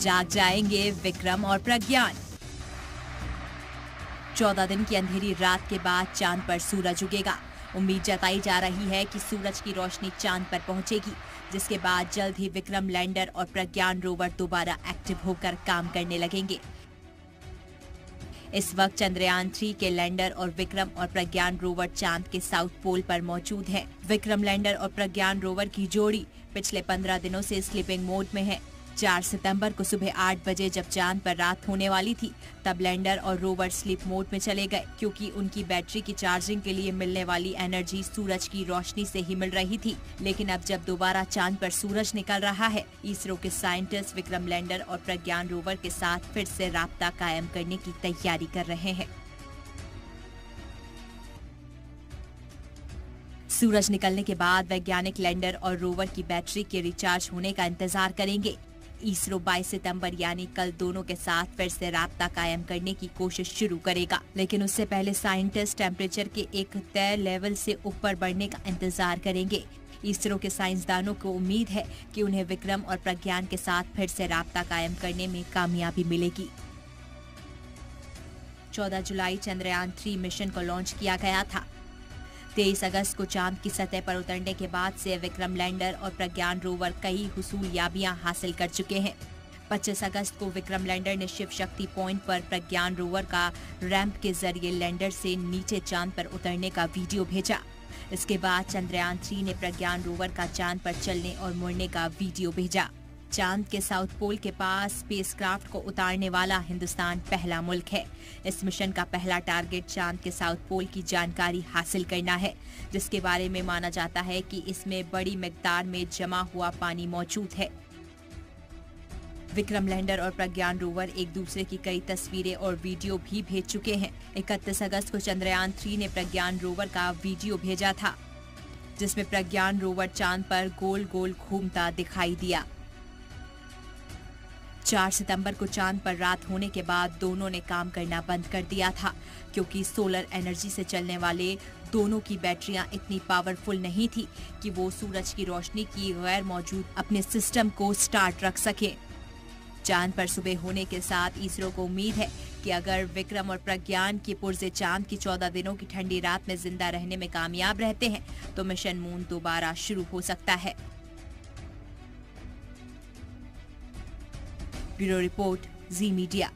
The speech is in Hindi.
जाग जाएंगे विक्रम और प्रज्ञान। 14 दिन की अंधेरी रात के बाद चांद पर सूरज उगेगा। उम्मीद जताई जा रही है कि सूरज की रोशनी चांद पर पहुंचेगी, जिसके बाद जल्द ही विक्रम लैंडर और प्रज्ञान रोवर दोबारा एक्टिव होकर काम करने लगेंगे। इस वक्त चंद्रयान 3 के लैंडर और विक्रम और प्रज्ञान रोवर चांद के साउथ पोल पर मौजूद है। विक्रम लैंडर और प्रज्ञान रोवर की जोड़ी पिछले 15 दिनों से स्लीपिंग मोड में है। 4 सितंबर को सुबह 8 बजे जब चांद पर रात होने वाली थी, तब लैंडर और रोवर स्लीप मोड में चले गए, क्योंकि उनकी बैटरी की चार्जिंग के लिए मिलने वाली एनर्जी सूरज की रोशनी से ही मिल रही थी। लेकिन अब जब दोबारा चांद पर सूरज निकल रहा है, इसरो के साइंटिस्ट विक्रम लैंडर और प्रज्ञान रोवर के साथ फिर से राब्ता कायम करने की तैयारी कर रहे हैं। सूरज निकलने के बाद वैज्ञानिक लैंडर और रोवर की बैटरी के रिचार्ज होने का इंतजार करेंगे। इसरो 22 सितंबर यानी कल दोनों के साथ फिर से राब्ता कायम करने की कोशिश शुरू करेगा, लेकिन उससे पहले साइंटिस्ट टेम्परेचर के एक तय लेवल से ऊपर बढ़ने का इंतजार करेंगे। इसरो के साइंसदानों को उम्मीद है कि उन्हें विक्रम और प्रज्ञान के साथ फिर से राब्ता कायम करने में कामयाबी मिलेगी। 14 जुलाई चंद्रयान 3 मिशन को लॉन्च किया गया था। 23 अगस्त को चांद की सतह पर उतरने के बाद से विक्रम लैंडर और प्रज्ञान रोवर कई हुसूलियाबियां हासिल कर चुके हैं। 25 अगस्त को विक्रम लैंडर ने शिव शक्ति पॉइंट पर प्रज्ञान रोवर का रैंप के जरिए लैंडर से नीचे चांद पर उतरने का वीडियो भेजा। इसके बाद चंद्रयान 3 ने प्रज्ञान रोवर का चांद पर चलने और मुड़ने का वीडियो भेजा। चांद के साउथ पोल के पास स्पेसक्राफ्ट को उतारने वाला हिंदुस्तान पहला मुल्क है। इस मिशन का पहला टारगेट चांद के साउथ पोल की जानकारी हासिल करना है, जिसके बारे में माना जाता है कि इसमें बड़ी मिकदार में जमा हुआ पानी मौजूद है। विक्रम लैंडर और प्रज्ञान रोवर एक दूसरे की कई तस्वीरें और वीडियो भी भेज चुके हैं। 31 अगस्त को चंद्रयान 3 ने प्रज्ञान रोवर का वीडियो भेजा था, जिसमें प्रज्ञान रोवर चांद पर गोल गोल घूमता दिखाई दिया। 4 सितंबर को चांद पर रात होने के बाद दोनों ने काम करना बंद कर दिया था, क्योंकि सोलर एनर्जी से चलने वाले दोनों की बैटरियां इतनी पावरफुल नहीं थी कि वो सूरज की रोशनी की गैर मौजूद अपने सिस्टम को स्टार्ट रख सके। चांद पर सुबह होने के साथ इसरो को उम्मीद है कि अगर विक्रम और प्रज्ञान के पुर्जे चांद की 14 दिनों की ठंडी रात में जिंदा रहने में कामयाब रहते हैं, तो मिशन मून दोबारा शुरू हो सकता है। ब्यूरो रिपोर्ट, जी मीडिया।